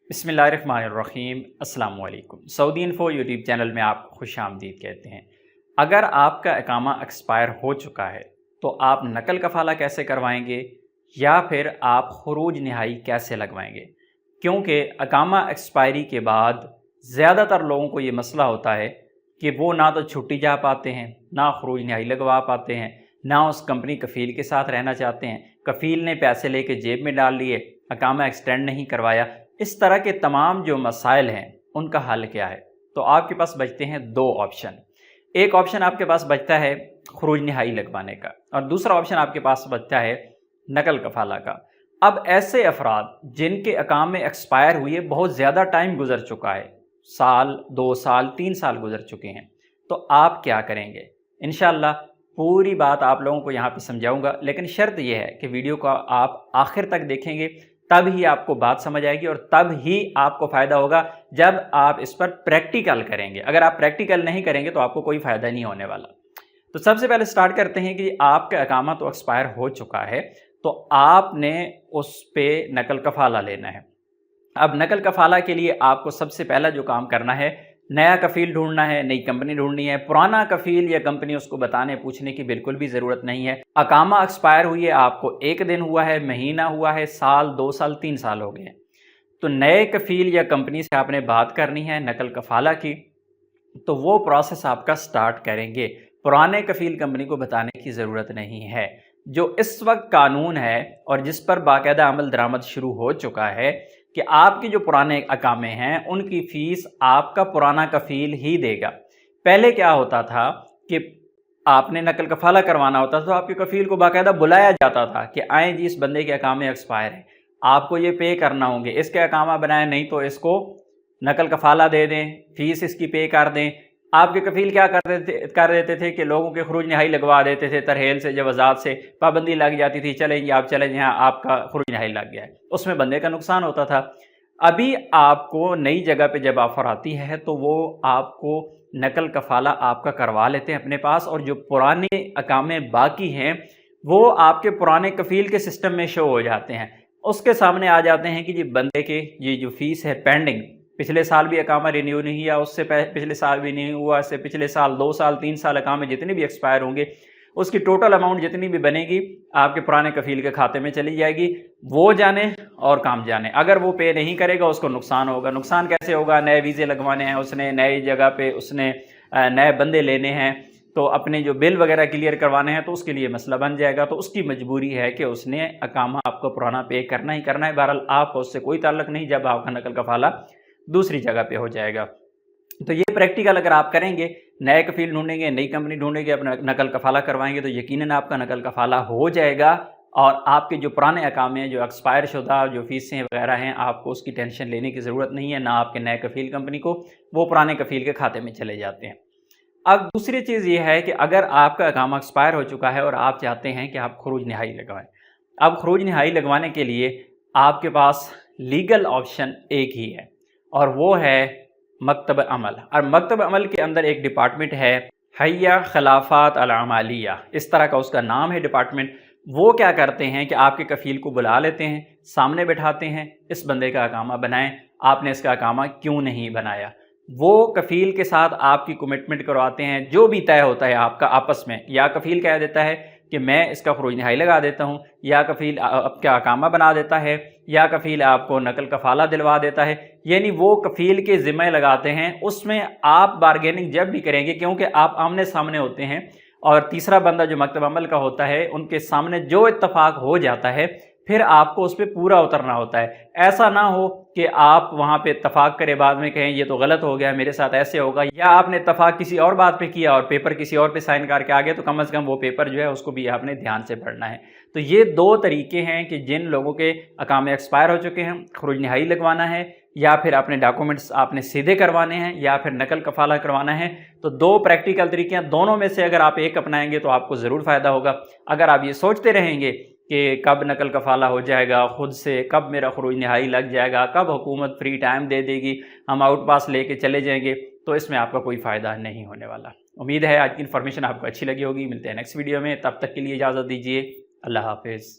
बिस्मिल्लाहिर्रहमानिर्रहीम। अस्सलाम वालेकुम। सऊदी इन्फो यूट्यूब चैनल में आप खुश आमदीद कहते हैं। अगर आपका इकामा एक्सपायर हो चुका है तो आप नकल कफ़ाला कैसे करवाएंगे या फिर आप खुरूज नहाई कैसे लगवाएंगे? क्योंकि इकामा एक्सपायरी के बाद ज़्यादातर लोगों को ये मसला होता है कि वो ना तो छुट्टी जा पाते हैं, ना खुरूज नहाई लगवा पाते हैं, ना उस कंपनी कफ़ील के साथ रहना चाहते हैं, कफ़ील ने पैसे लेके जेब में डाल लिए, इकामा एक्सटेंड नहीं करवाया। इस तरह के तमाम जो मसाइल हैं उनका हल क्या है? तो आपके पास बचते हैं दो ऑप्शन। एक ऑप्शन आपके पास बचता है खुरूज नहाई लगवाने का और दूसरा ऑप्शन आपके पास बचता है नकल कफ़ाला का। अब ऐसे अफराद जिनके इकामे एक्सपायर हुए बहुत ज़्यादा टाइम गुजर चुका है, साल, 2 साल, 3 साल गुजर चुके हैं, तो आप क्या करेंगे? इंशाअल्लाह पूरी बात आप लोगों को यहाँ पे समझाऊंगा, लेकिन शर्त यह है कि वीडियो का आप आखिर तक देखेंगे, तब ही आपको बात समझ आएगी और तब ही आपको फ़ायदा होगा जब आप इस पर प्रैक्टिकल करेंगे। अगर आप प्रैक्टिकल नहीं करेंगे तो आपको कोई फ़ायदा नहीं होने वाला। तो सबसे पहले स्टार्ट करते हैं कि आपका इकामा तो एक्सपायर हो चुका है, तो आपने उस पे नकल कफ़ाला लेना है। अब नकल कफ़ाला के लिए आपको सबसे पहला जो काम करना है, नया कफ़ील ढूंढना है, नई कंपनी ढूंढनी है। पुराना कफ़ील या कंपनी उसको बताने पूछने की बिल्कुल भी ज़रूरत नहीं है। इकामा एक्सपायर हुई है, आपको 1 दिन हुआ है, महीना हुआ है, साल, 2 साल, 3 साल हो गए, तो नए कफ़ील या कंपनी से आपने बात करनी है नकल कफ़ाला की, तो वो प्रोसेस आपका स्टार्ट करेंगे। पुराने कफ़ील कंपनी को बताने की ज़रूरत नहीं है। जो इस वक्त कानून है और जिस पर बाकायदा अमल दरामद शुरू हो चुका है कि आपके जो पुराने अकामे हैं उनकी फ़ीस आपका पुराना कफ़ील ही देगा। पहले क्या होता था कि आपने नकल कफ़ाला करवाना होता था तो आपके कफ़ील को बाकायदा बुलाया जाता था कि आएँ जी, इस बंदे के अकामे एक्सपायर है, आपको ये पे करना होंगे, इसके अकामा बनाएं, नहीं तो इसको नकल कफ़ाला दे दें, फ़ीस इसकी पे कर दें। आपके कफ़ील क्या कर देते थे कि लोगों के खुरूज नहाई लगवा देते थे, तरहेल से, जवाज़ात से पाबंदी लग जाती थी, चलें जी आप चलें जहाँ आपका खुरूज नहाई लग गया है, उसमें बंदे का नुकसान होता था। अभी आपको नई जगह पे जब ऑफ़र आती है तो वो आपको नकल कफ़ाला आपका करवा लेते हैं अपने पास, और जो पुराने अकामे बाकी हैं वो आपके पुराने कफ़ील के सिस्टम में शो हो जाते हैं। उसके सामने आ जाते हैं कि जी बंदे के ये जो फ़ीस है पेंडिंग, पिछले साल भी अकामा रिन्यू नहीं किया, उससे पिछले साल भी नहीं हुआ, इससे पिछले साल, 2 साल, 3 साल अकामे जितने भी एक्सपायर होंगे उसकी टोटल अमाउंट जितनी भी बनेगी आपके पुराने कफ़ील के खाते में चली जाएगी। वो जाने और काम जाने। अगर वो पे नहीं करेगा उसको नुकसान होगा। नुकसान कैसे होगा? नए वीज़े लगवाने हैं उसने, नई जगह पे उसने नए बंदे लेने हैं, तो अपने जो बिल वगैरह क्लियर करवाने हैं तो उसके लिए मसला बन जाएगा। तो उसकी मजबूरी है कि उसने अकामा आपको पुराना पे करना ही करना है। बहरहाल आपको उससे कोई ताल्लुक नहीं जब आपका नकल कफ़ाला दूसरी जगह पे हो जाएगा। तो ये प्रैक्टिकल अगर आप करेंगे, नए कफ़ील ढूंढेंगे, नई कंपनी ढूंढेंगे, अपना नकल कफ़ाला करवाएंगे, तो यकीनन आपका नकल कफ़ाला हो जाएगा और आपके जो पुराने अकामे हैं, जो एक्सपायर शुदा जो फ़ीसें वगैरह हैं, आपको उसकी टेंशन लेने की ज़रूरत नहीं है, ना आपके नए कफ़ील कंपनी को, वो पुराने कफ़ील के खाते में चले जाते हैं। अब दूसरी चीज़ ये है कि अगर आपका अकामा एक्सपायर हो चुका है और आप चाहते हैं कि आप खुरूज नहाई लगवाएं, अब खुरूज नहाई लगवाने के लिए आपके पास लीगल ऑप्शन एक ही है और वो है मकतब अमल। और मकतब अमल के अंदर एक डिपार्टमेंट है हैया खिलाफत अल अमालिया, इस तरह का उसका नाम है डिपार्टमेंट। वो क्या करते हैं कि आपके कफ़ील को बुला लेते हैं, सामने बैठाते हैं, इस बंदे का अकामा बनाएं, आपने इसका अकामा क्यों नहीं बनाया। वो कफ़ील के साथ आपकी कमिटमेंट करवाते हैं, जो भी तय होता है आपका आपस में, या कफ़ील कह देता है कि मैं इसका खुरूज नहाई लगा देता हूँ, या कफ़ील आपका अकामा बना देता है, या कफ़ील आपको नकल कफ़ाला दिलवा देता है। यानी वो कफ़ील के ज़िम्मे लगाते हैं, उसमें आप बारगेनिंग जब भी करेंगे, क्योंकि आप आमने सामने होते हैं और तीसरा बंदा जो मकतब अमल का होता है, उनके सामने जो इत्तफाक हो जाता है फिर आपको उस पर पूरा उतरना होता है। ऐसा ना हो कि आप वहाँ पे इत्तफाक करें, बाद में कहें ये तो गलत हो गया, मेरे साथ ऐसे होगा, या आपने इत्तफाक किसी और बात पे किया और पेपर किसी और पे साइन करके आ गए, तो कम से कम वो पेपर जो है उसको भी आपने ध्यान से पढ़ना है। तो ये 2 तरीके हैं कि जिन लोगों के अकामे एक्सपायर हो चुके हैं, खुरूज नहाई लगवाना है या फिर अपने डॉक्यूमेंट्स आपने सीधे करवाने हैं या फिर नकल कफ़ाला करवाना है। तो 2 प्रैक्टिकल तरीके हैं, दोनों में से अगर आप एक अपनाएंगे तो आपको ज़रूर फ़ायदा होगा। अगर आप ये सोचते रहेंगे कि कब नकल कफ़ाला हो जाएगा खुद से, कब मेरा खुरूज नहाई लग जाएगा, कब हुकूमत फ्री टाइम दे देगी, हम आउट पास लेके चले जाएंगे, तो इसमें आपका कोई फ़ायदा नहीं होने वाला। उम्मीद है आज की इन्फॉर्मेशन आपको अच्छी लगी होगी। मिलते हैं नेक्स्ट वीडियो में, तब तक के लिए इजाज़त दीजिए। अल्लाह हाफ़िज़।